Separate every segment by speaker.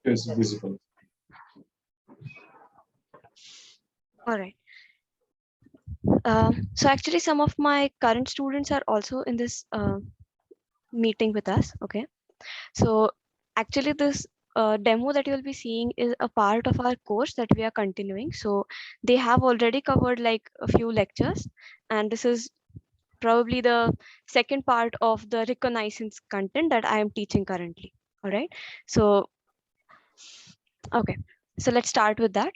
Speaker 1: is visible.
Speaker 2: All right. So actually, some of my current students are also in this meeting with us. Okay. So actually, this demo that you'll be seeing is a part of our course that we are continuing. So they have already covered like a few lectures, and this is probably the second part of the reconnaissance content that I am teaching currently. All right. So okay. So let's start with that.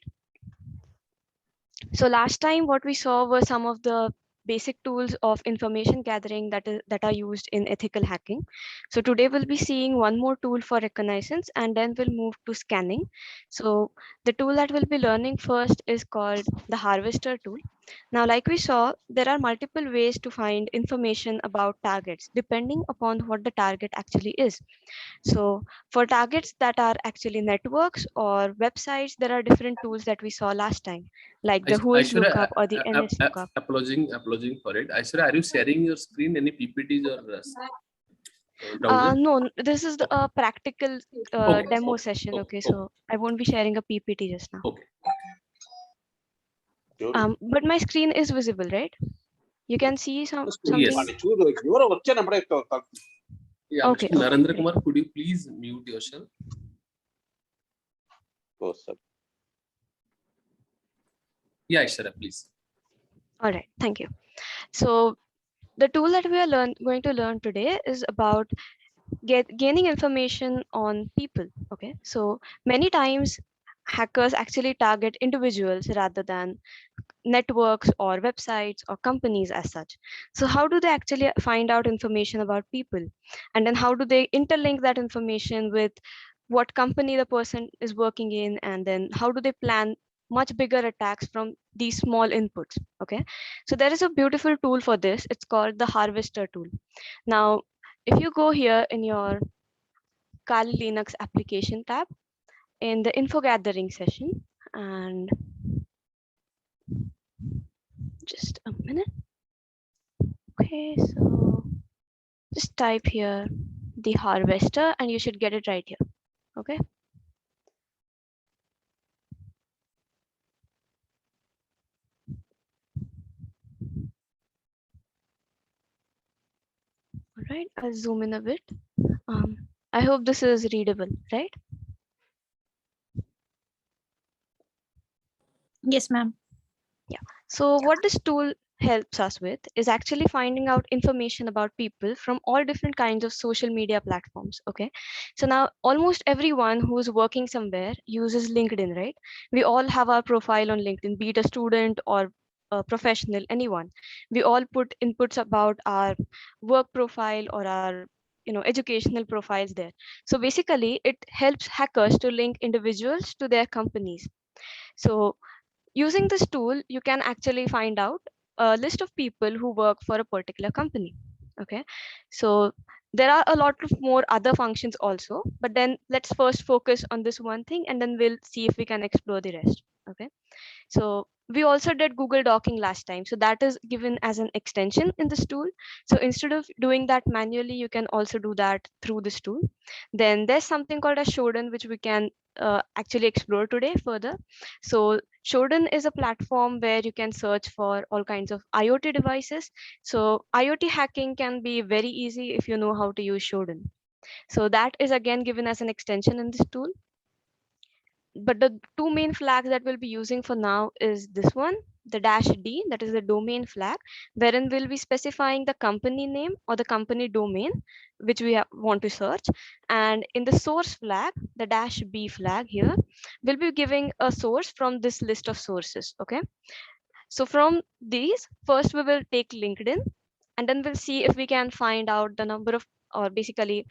Speaker 2: So last time what we saw were some of the basic tools of information gathering that are used in ethical hacking. So today we'll be seeing one more tool for reconnaissance, and then we'll move to scanning. So the tool that we'll be learning first is called the harvester tool. Now, like we saw, there are multiple ways to find information about targets depending upon what the target actually is. So for targets that are actually networks or websites, there are different tools that we saw last time, like the Whois lookup or the NS lookup.
Speaker 3: Apologizing for it. Aishwarya, are you sharing your screen, any PPTs or browser?
Speaker 2: No, this is a practical
Speaker 3: Okay,
Speaker 2: demo
Speaker 3: okay,
Speaker 2: session.
Speaker 3: okay,
Speaker 2: Okay,
Speaker 3: okay.
Speaker 2: so I won't be sharing a PPT just now.
Speaker 3: Okay.
Speaker 2: But my screen is visible, right? You can see something.
Speaker 3: Yes. Yeah,
Speaker 2: Okay,
Speaker 3: Mr. Narendra
Speaker 2: great.
Speaker 3: Kumar, could you please mute yourself? Yeah, Aishwarya, please.
Speaker 2: All right, thank you. So the tool that we are going to learn today is about gaining information on people. Okay, so many times hackers actually target individuals rather than networks or websites or companies as such. So how do they actually find out information about people, and then how do they interlink that information with what company the person is working in, and then how do they plan much bigger attacks from these small inputs? Okay, so there is a beautiful tool for this. It's called the harvester tool. Now if you go here in your Kali Linux application tab in the info gathering session, and just a minute. Okay, so just type here the harvester and you should get it right here. Okay. All right, I'll zoom in a bit. I hope this is readable, right?
Speaker 4: Yes, ma'am.
Speaker 2: Yeah. So what this tool helps us with is actually finding out information about people from all different kinds of social media platforms. Okay, so now almost everyone who's working somewhere uses LinkedIn, right? We all have our profile on LinkedIn, be it a student or a professional, anyone. We all put inputs about our work profile or our educational profiles there. So basically it helps hackers to link individuals to their companies. So using this tool, you can actually find out a list of people who work for a particular company. Okay, so there are a lot of more other functions also, but then let's first focus on this one thing and then we'll see if we can explore the rest. Okay, so we also did Google Docking last time. So that is given as an extension in this tool. So instead of doing that manually, you can also do that through this tool. Then there's something called a Shodan, which we can actually explore today further. So Shodan is a platform where you can search for all kinds of IoT devices. So IoT hacking can be very easy if you know how to use Shodan. So that is again given as an extension in this tool. But the two main flags that we'll be using for now is this one, the -D, that is the domain flag, wherein we'll be specifying the company name or the company domain which we want to search. And in the source flag, the -B flag here, we'll be giving a source from this list of sources. Okay, so from these, first we will take LinkedIn, and then we'll see if we can find out the number of, or basically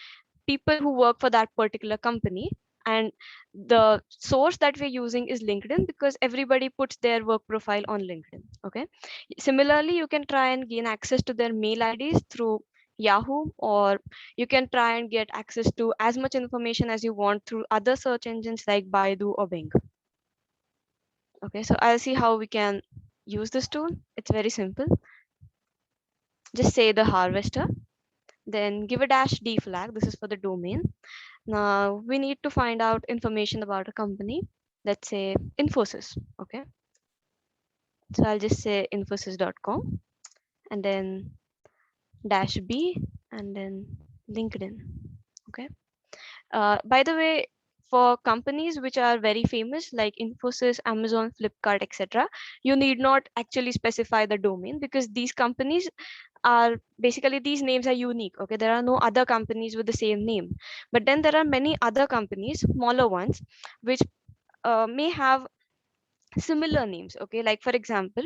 Speaker 2: people who work for that particular company. And the source that we're using is LinkedIn because everybody puts their work profile on LinkedIn. Okay, similarly you can try and gain access to their mail IDs through Yahoo, or you can try and get access to as much information as you want through other search engines like Baidu or Bing. Okay, so I'll see how we can use this tool. It's very simple. Just say the harvester, then give a -D flag. This is for the domain. Now we need to find out information about a company. Let's say Infosys. Okay. So I'll just say infosys.com and then dash B and then LinkedIn. Okay. By the way, for companies which are very famous like Infosys, Amazon, Flipkart, etc., you need not actually specify the domain because these companies are basically, these names are unique. Okay, there are no other companies with the same name. But then there are many other companies, smaller ones, which may have similar names. Okay, like for example,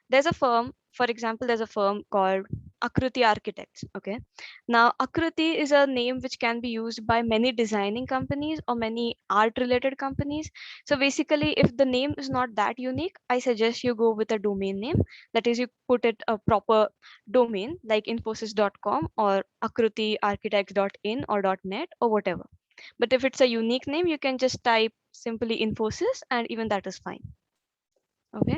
Speaker 2: there's a firm, for example, there's a firm called Akruti Architects. Okay, now Akruti is a name which can be used by many designing companies or many art related companies. So basically, if the name is not that unique, I suggest you go with a domain name. That is, you put it a proper domain like infosys.com or akrutiarchitects.in or .net or whatever. But if it's a unique name, you can just type simply Infosys and even that is fine. Okay.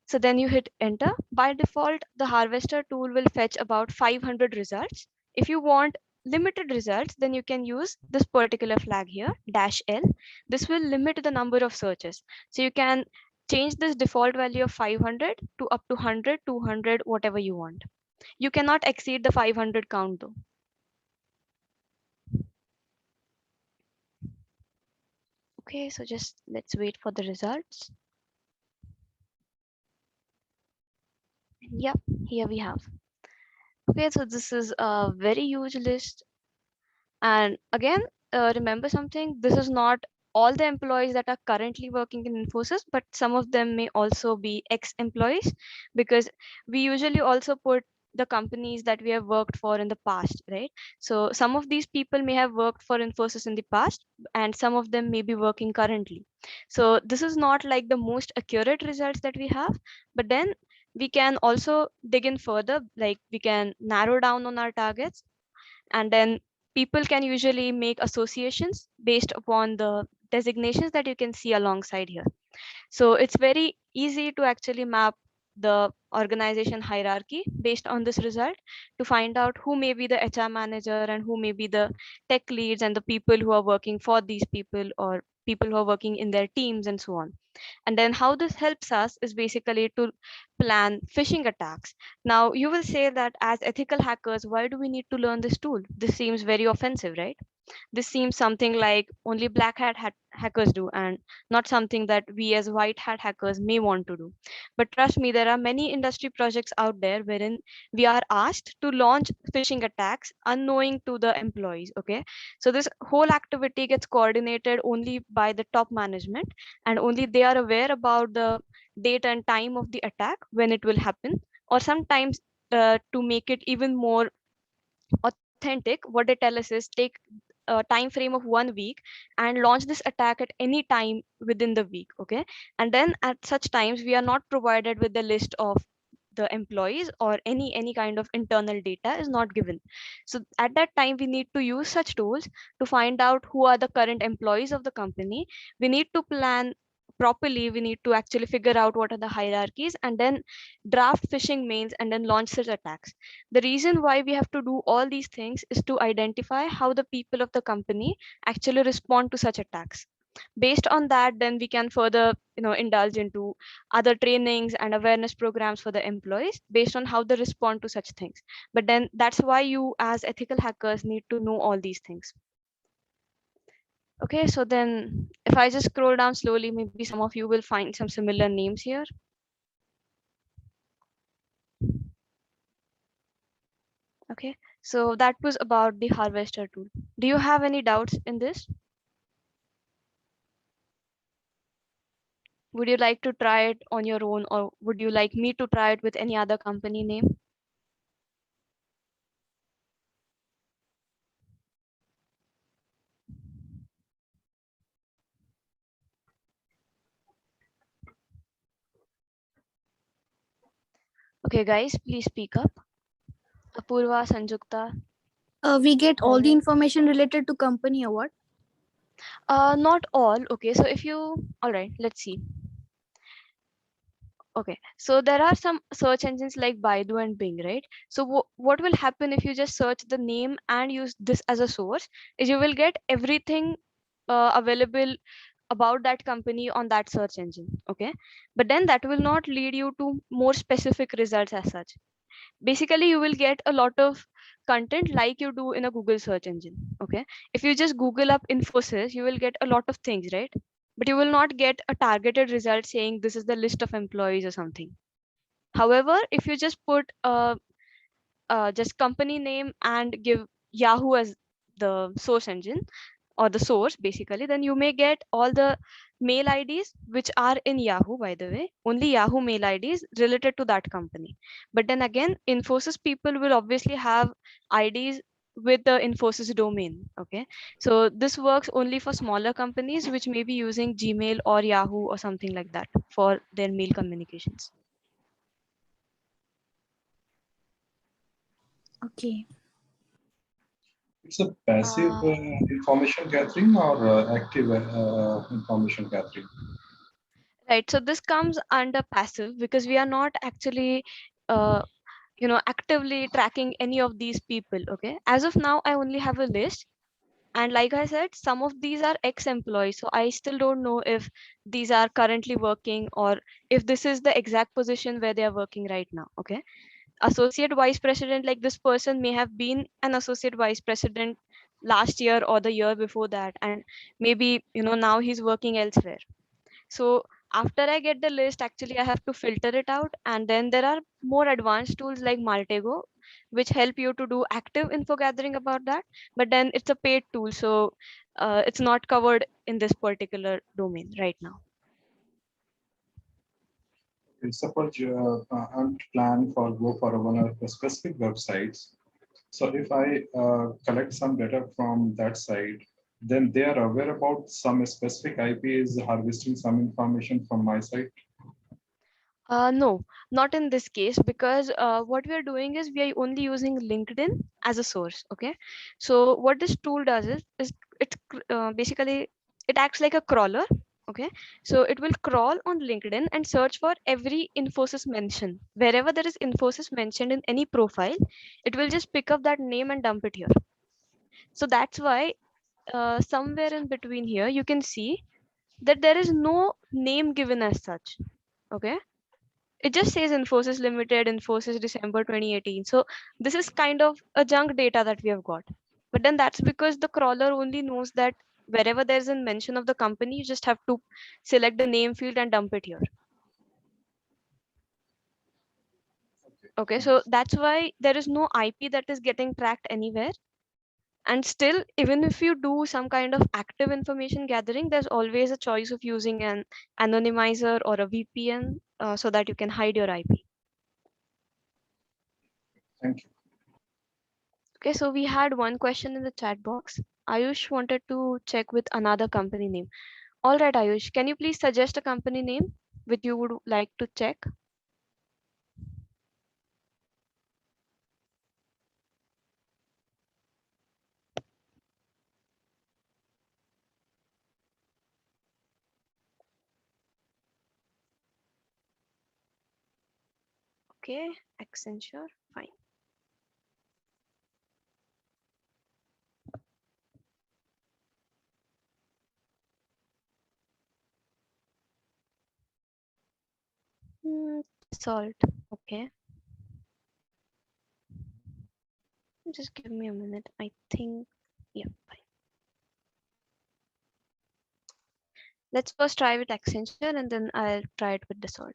Speaker 2: So then you hit enter. By default, the harvester tool will fetch about 500 results. If you want limited results, then you can use this particular flag here, dash L. This will limit the number of searches. So you can change this default value of 500 to up to 100, 200, whatever you want. You cannot exceed the 500 count though. Okay, so just let's wait for the results. Yep, here we have. Okay, so this is a very huge list. And again, remember something, this is not all the employees that are currently working in Infosys, but some of them may also be ex-employees because we usually also put the companies that we have worked for in the past, right? So some of these people may have worked for Infosys in the past and some of them may be working currently. So this is not like the most accurate results that we have, but then we can also dig in further, like we can narrow down on our targets, and then people can usually make associations based upon the designations that you can see alongside here. So it's very easy to actually map the organization hierarchy based on this result to find out who may be the HR manager and who may be the tech leads and the people who are working for these people or people who are working in their teams and so on. And then how this helps us is basically to plan phishing attacks. Now you will say that as ethical hackers, why do we need to learn this tool? This seems very offensive, right? This seems something like only black hat hackers do and not something that we as white hat hackers may want to do. But trust me, there are many industry projects out there wherein we are asked to launch phishing attacks unknowing to the employees. Okay, so this whole activity gets coordinated only by the top management and only they are aware about the date and time of the attack when it will happen, or sometimes to make it even more authentic, what they tell us is take a time frame of 1 week and launch this attack at any time within the week. Okay, and then at such times we are not provided with the list of the employees or any kind of internal data is not given. So at that time we need to use such tools to find out who are the current employees of the company. We need to plan properly, we need to actually figure out what are the hierarchies and then draft phishing mails and then launch such attacks. The reason why we have to do all these things is to identify how the people of the company actually respond to such attacks. Based on that, then we can further indulge into other trainings and awareness programs for the employees based on how they respond to such things. But then that's why you as ethical hackers need to know all these things. Okay, so then if I just scroll down slowly, maybe some of you will find some similar names here. Okay, so that was about the harvester tool. Do you have any doubts in this? Would you like to try it on your own, or would you like me to try it with any other company name? Okay, guys, please speak up. Apurva, Sanjukta,
Speaker 1: We get all the
Speaker 2: Darwin.
Speaker 1: information related to company or what?
Speaker 2: Not all. Okay, so if you, all right, let's see. Okay, so there are some search engines like Baidu and Bing, right? So what will happen if you just search the name and use this as a source is you will get everything available about that company on that search engine. Okay, but then that will not lead you to more specific results as such. Basically, you will get a lot of content like you do in a Google search engine. Okay, if you just Google up Infosys, you will get a lot of things, right? But you will not get a targeted result saying this is the list of employees or something. However, if you just put just company name and give Yahoo as the source engine or the source, basically, then you may get all the mail IDs which are in Yahoo, by the way, only Yahoo mail IDs related to that company. But then again, Infosys people will obviously have IDs with the Infosys domain. Okay, so this works only for smaller companies which may be using Gmail or Yahoo or something like that for their mail communications.
Speaker 1: Okay.
Speaker 4: It's a passive
Speaker 2: Uh,
Speaker 4: information gathering or active information gathering?
Speaker 2: Right. So this comes under passive because we are not actually, uh, actively tracking any of these people. Okay. As of now, I only have a list. And like I said, some of these are ex-employees. So I still don't know if these are currently working or if this is the exact position where they are working right now. Okay. Associate vice president, like this person may have been an associate vice president last year or the year before that. And maybe, now he's working elsewhere. So after I get the list, actually I have to filter it out. And then there are more advanced tools like Maltego, which help you to do active info gathering about that. But then it's a paid tool. So it's not covered in this particular domain right now.
Speaker 4: Suppose I'm planning for go for one of the specific websites. So if I collect some data from that site, then they are aware about some specific IP is harvesting some information from my site.
Speaker 2: No, not in this case because what we are doing is we are only using LinkedIn as a source. Okay, so what this tool does is basically it acts like a crawler. Okay, so it will crawl on LinkedIn and search for every Infosys mention. Wherever there is Infosys mentioned in any profile, it will just pick up that name and dump it here. So that's why somewhere in between here you can see that there is no name given as such. Okay, it just says Infosys Limited, Infosys December 2018. So this is kind of a junk data that we have got. But then that's because the crawler only knows that wherever there's a mention of the company, you just have to select the name field and dump it here. Okay, so that's why there is no IP that is getting tracked anywhere. And still, even if you do some kind of active information gathering, there's always a choice of using an anonymizer or a VPN so that you can hide your IP.
Speaker 4: Thank you.
Speaker 2: Okay, so we had one question in the chat box. Ayush wanted to check with another company name. All right, Ayush, can you please suggest a company name which you would like to check? Okay, Accenture, fine. Salt, okay. Just give me a minute. I think, yeah, fine. Let's first try with Accenture and then I'll try it with Dassault.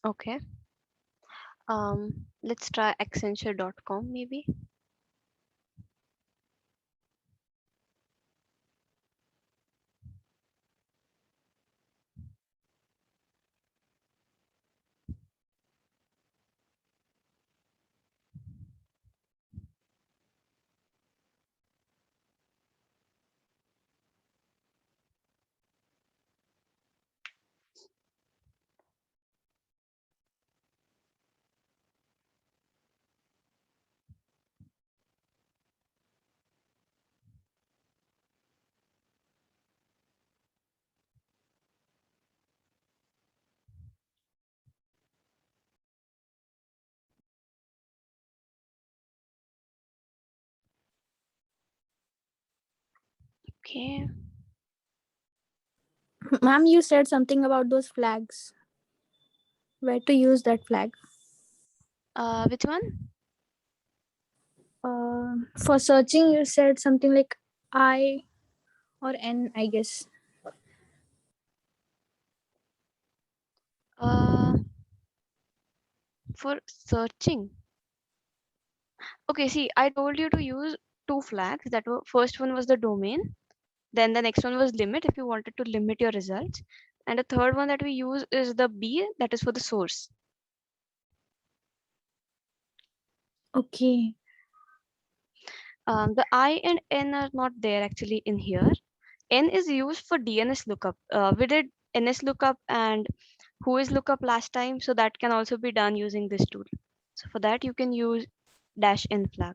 Speaker 2: Okay. Let's try Accenture.com maybe. Okay.
Speaker 1: Ma'am, you said something about those flags. Where to use that flag?
Speaker 2: Which one?
Speaker 1: For searching, you said something like I or N, I guess.
Speaker 2: Uh, for searching. Okay, see, I told you to use two flags. That were first one was the domain, then the next one was limit if you wanted to limit your results, and the third one that we use is the B, that is for the source.
Speaker 1: Okay.
Speaker 2: The I and N are not there actually in here. N is used for DNS lookup. We did NS lookup and who is lookup last time, so that can also be done using this tool. So for that you can use -N flag.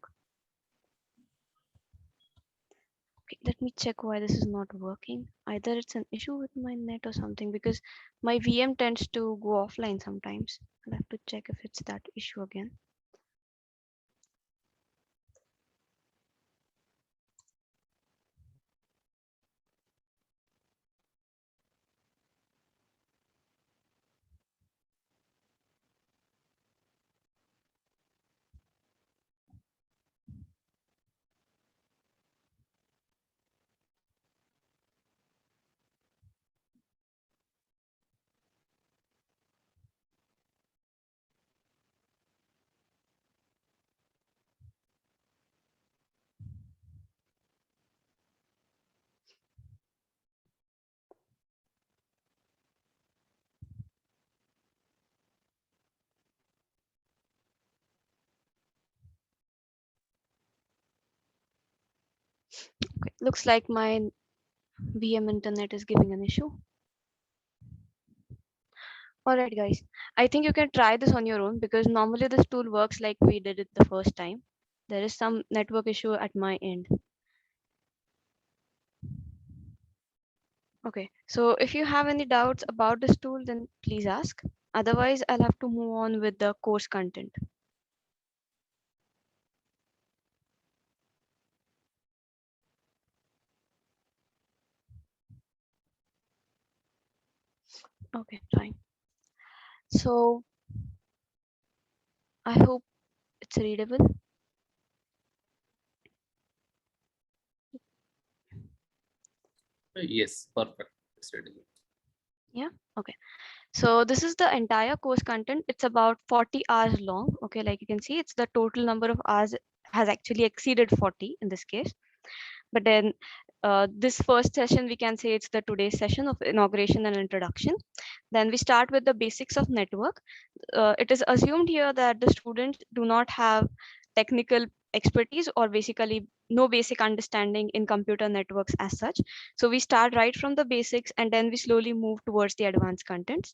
Speaker 2: Okay, let me check why this is not working. Either it's an issue with my net or something, because my VM tends to go offline sometimes. I'll have to check if it's that issue again. Okay, looks like my VM internet is giving an issue. All right, guys. I think you can try this on your own, because normally this tool works like we did it the first time. There is some network issue at my end. Okay, so if you have any doubts about this tool, then please ask. Otherwise, I'll have to move on with the course content. Okay, fine. So I hope it's readable.
Speaker 3: Yes, perfect. It's ready.
Speaker 2: Yeah, okay. So this is the entire course content. It's about 40 hours long. Okay, like you can see, it's the total number of hours has actually exceeded 40 in this case. But then this first session, we can say it's the today's session of inauguration and introduction. Then we start with the basics of network. It is assumed here that the students do not have technical expertise or basically no basic understanding in computer networks as such. So we start right from the basics and then we slowly move towards the advanced contents.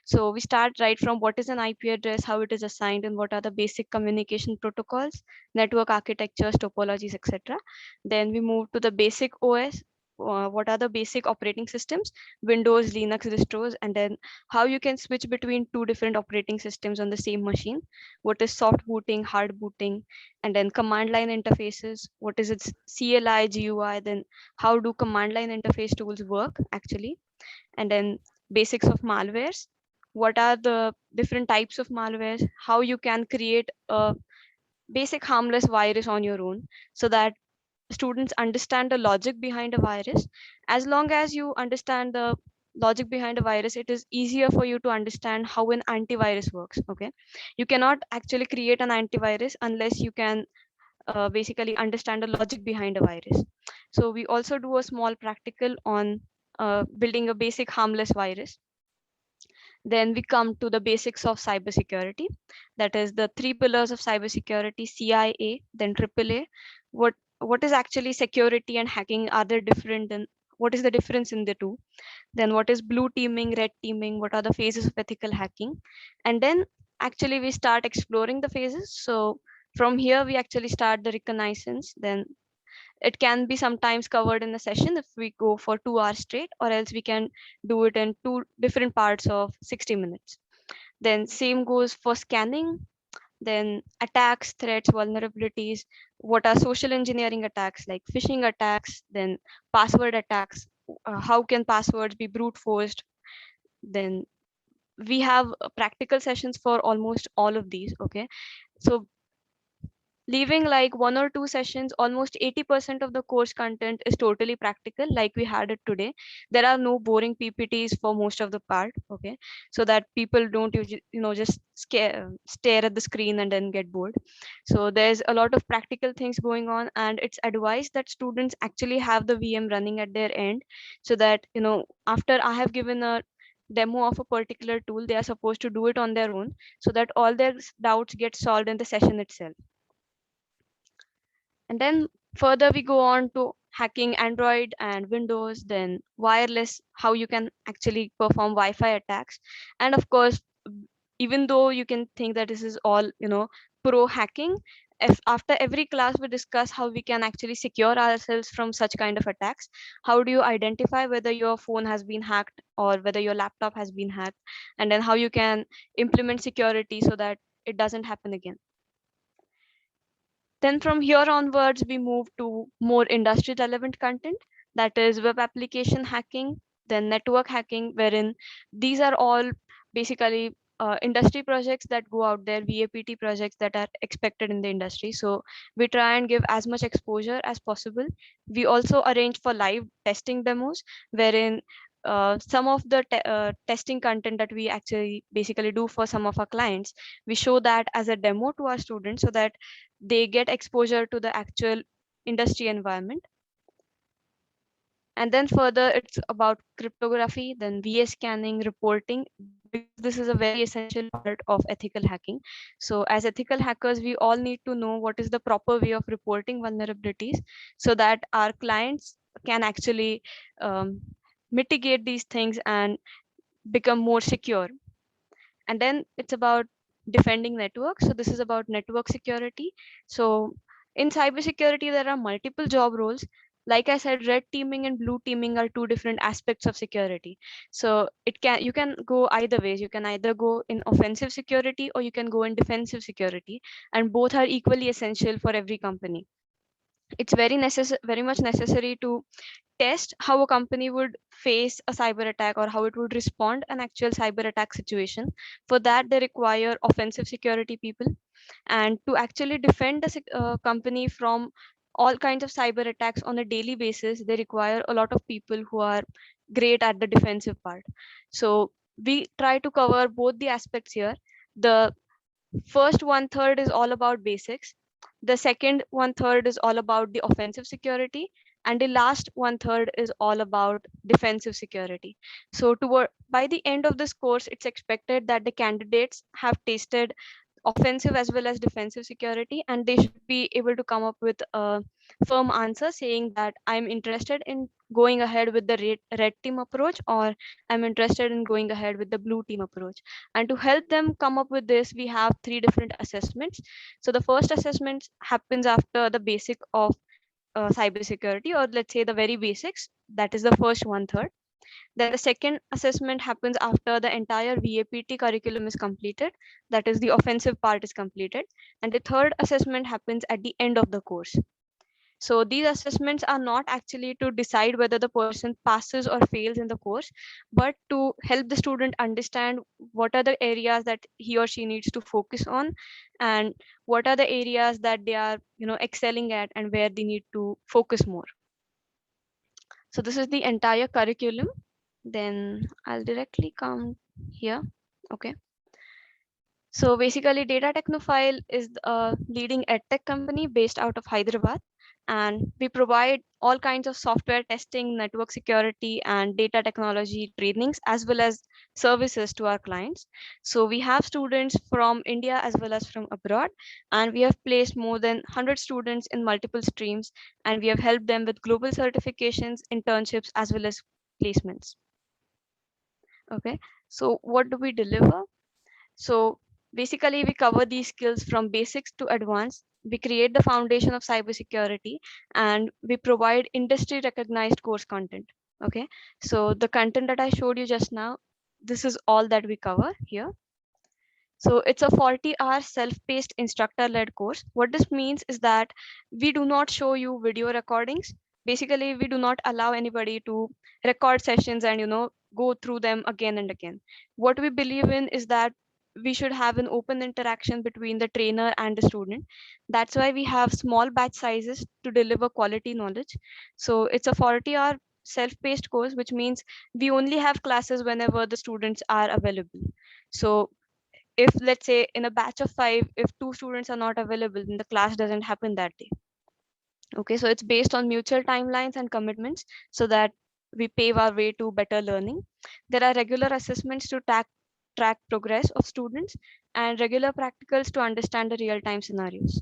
Speaker 2: So we start right from what is an IP address, how it is assigned, and what are the basic communication protocols, network architectures, topologies, etc. Then we move to the basic OS. What are the basic operating systems, Windows, Linux distros, and then how you can switch between two different operating systems on the same machine. What is soft booting, hard booting, and then command line interfaces. What is its CLI, GUI, then how do command line interface tools work actually, and then basics of malwares. What are the different types of malwares? How you can create a basic harmless virus on your own, so that students understand the logic behind a virus. As long as you understand the logic behind a virus, it is easier for you to understand how an antivirus works. Okay, you cannot actually create an antivirus unless you can basically understand the logic behind a virus. So we also do a small practical on building a basic harmless virus. Then we come to the basics of cybersecurity. That is the three pillars of cybersecurity: CIA, then AAA. What is actually security and hacking? Are they different? And what is the difference in the two? Then what is blue teaming, red teaming? What are the phases of ethical hacking? And then actually we start exploring the phases. So from here we actually start the reconnaissance. Then it can be sometimes covered in a session if we go for 2 hours straight, or else we can do it in two different parts of 60 minutes. Then same goes for scanning. Then attacks, threats, vulnerabilities. What are social engineering attacks like phishing attacks? Then password attacks. How can passwords be brute forced? Then we have practical sessions for almost all of these. Okay, so leaving like 1 or 2 sessions, almost 80% of the course content is totally practical, like we had it today. There are no boring PPTs for most of the part. Okay, so that people don't just stare at the screen and then get bored. So there's a lot of practical things going on, and it's advised that students actually have the VM running at their end, so that after I have given a demo of a particular tool, they are supposed to do it on their own, so that all their doubts get solved in the session itself. And then further we go on to hacking Android and Windows, then wireless, how you can actually perform Wi-Fi attacks. And of course, even though you can think that this is all, pro hacking, if after every class we discuss how we can actually secure ourselves from such kind of attacks. How do you identify whether your phone has been hacked or whether your laptop has been hacked? And then how you can implement security so that it doesn't happen again. Then from here onwards, we move to more industry relevant content, that is web application hacking, then network hacking, wherein these are all basically industry projects that go out there, VAPT projects that are expected in the industry. So we try and give as much exposure as possible. We also arrange for live testing demos, wherein some of the testing content that we actually basically do for some of our clients, we show that as a demo to our students so that they get exposure to the actual industry environment. And then further, it's about cryptography, then VA scanning, reporting, because this is a very essential part of ethical hacking. So as ethical hackers, we all need to know what is the proper way of reporting vulnerabilities so that our clients can actually mitigate these things and become more secure. And then it's about defending networks. So this is about network security. So in cybersecurity, there are multiple job roles. Like I said, red teaming and blue teaming are two different aspects of security. So you can go either ways. You can either go in offensive security or you can go in defensive security, and both are equally essential for every company. It's very much necessary to test how a company would face a cyber attack or how it would respond an actual cyber attack situation. For that, they require offensive security people, and to actually defend the company from all kinds of cyber attacks on a daily basis, they require a lot of people who are great at the defensive part. So we try to cover both the aspects here. The first 1/3 is all about basics. The second 1/3 is all about the offensive security, and the last 1/3 is all about defensive security. So toward by the end of this course, it's expected that the candidates have tasted offensive as well as defensive security, and they should be able to come up with a firm answer saying that I'm interested in going ahead with the red team approach, or I'm interested in going ahead with the blue team approach. And to help them come up with this, we have 3 different assessments. So the first assessment happens after the basic of cybersecurity, or let's say the very basics. That is the first 1/3. Then the second assessment happens after the entire VAPT curriculum is completed. That is, the offensive part is completed. And the third assessment happens at the end of the course. So these assessments are not actually to decide whether the person passes or fails in the course, but to help the student understand what are the areas that he or she needs to focus on, and what are the areas that they are excelling at and where they need to focus more. So this is the entire curriculum. Then I'll directly come here. Okay. So basically, Data Technophile is a leading edtech company based out of Hyderabad, and we provide all kinds of software testing, network security, and data technology trainings as well as services to our clients. So we have students from India as well as from abroad, and we have placed more than 100 students in multiple streams, and we have helped them with global certifications, internships, as well as placements. Okay, so what do we deliver? So basically, we cover these skills from basics to advanced. We create the foundation of cybersecurity, and we provide industry recognized course content. Okay, so the content that I showed you just now, this is all that we cover here. So it's a 40-hour self-paced instructor-led course. What this means is that we do not show you video recordings. Basically, we do not allow anybody to record sessions and go through them again and again. What we believe in is that we should have an open interaction between the trainer and the student. That's why we have small batch sizes to deliver quality knowledge. So it's a 40-hour self-paced course, which means we only have classes whenever the students are available. So if let's say in a batch of 5, if 2 students are not available, then the class doesn't happen that day. Okay, so it's based on mutual timelines and commitments so that we pave our way to better learning. There are regular assessments to track progress of students and regular practicals to understand the real-time scenarios.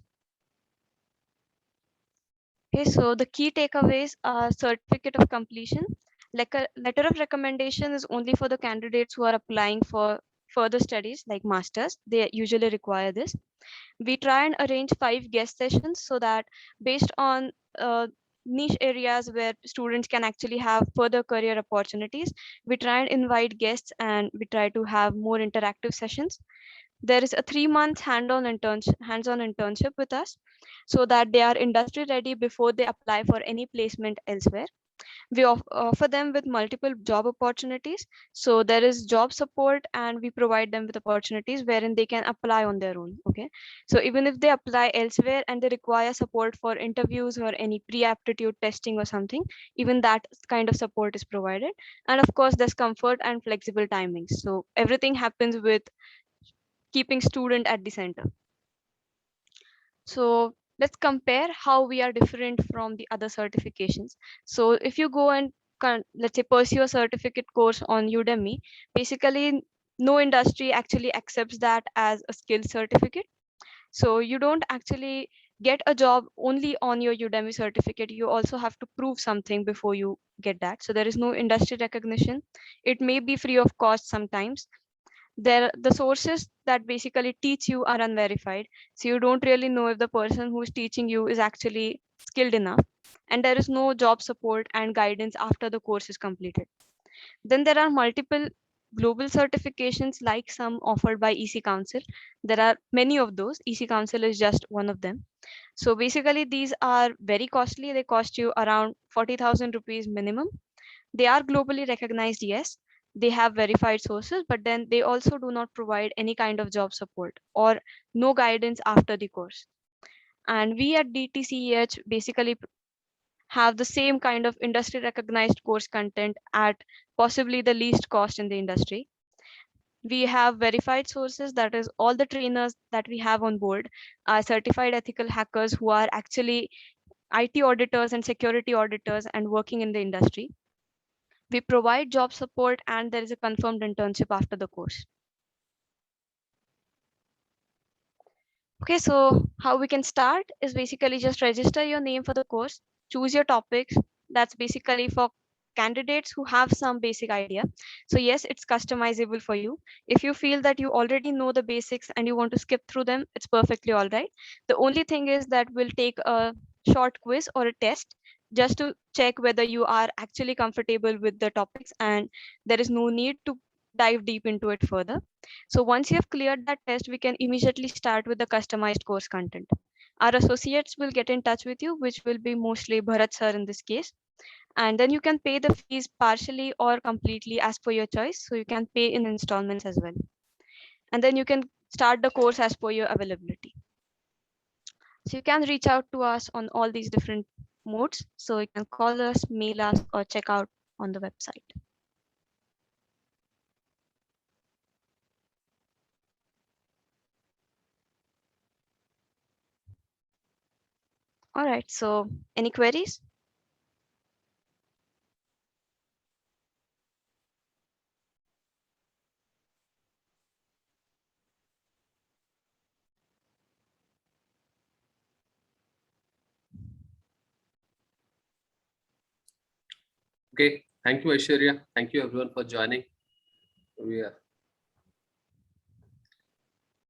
Speaker 2: Okay, so the key takeaways are certificate of completion. Like a letter of recommendation is only for the candidates who are applying for further studies like masters. They usually require this. We try and arrange 5 guest sessions so that based on niche areas where students can actually have further career opportunities, we try and invite guests and we try to have more interactive sessions. There is a 3-month hands-on internship with us so that they are industry ready before they apply for any placement elsewhere. We offer them with multiple job opportunities. So there is job support and we provide them with opportunities wherein they can apply on their own. Okay, so even if they apply elsewhere and they require support for interviews or any pre-aptitude testing or something, even that kind of support is provided. And of course there's comfort and flexible timings, so everything happens with keeping student at the center. So let's compare how we are different from the other certifications. So if you go and let's say pursue a certificate course on Udemy, basically no industry actually accepts that as a skill certificate. So you don't actually get a job only on your Udemy certificate. You also have to prove something before you get that. So there is no industry recognition. It may be free of cost sometimes. The sources that basically teach you are unverified, so you don't really know if the person who's teaching you is actually skilled enough, and there is no job support and guidance after the course is completed. Then there are multiple global certifications like some offered by EC Council. There are many of those. EC Council is just one of them. So basically these are very costly. They cost you around 40,000 rupees minimum. They are globally recognized, yes. They have verified sources, but then they also do not provide any kind of job support or no guidance after the course. And we at DTCEH basically have the same kind of industry recognized course content at possibly the least cost in the industry. We have verified sources, that is all the trainers that we have on board are certified ethical hackers who are actually IT auditors and security auditors and working in the industry. We provide job support and there is a confirmed internship after the course. Okay, so how we can start is basically just register your name for the course, choose your topics. That's basically for candidates who have some basic idea. So yes, it's customizable for you. If you feel that you already know the basics and you want to skip through them, it's perfectly all right. The only thing is that we'll take a short quiz or a test just to check whether you are actually comfortable with the topics, and there is no need to dive deep into it further. So once you have cleared that test, we can immediately start with the customized course content. Our associates will get in touch with you, which will be mostly Bharat sir in this case. And then you can pay the fees partially or completely as per your choice. So you can pay in installments as well. And then you can start the course as per your availability. So you can reach out to us on all these different modes. So you can call us, mail us, or check out on the website. All right. So any queries?
Speaker 3: Okay, thank you, Aishwarya. Thank you everyone for joining. We are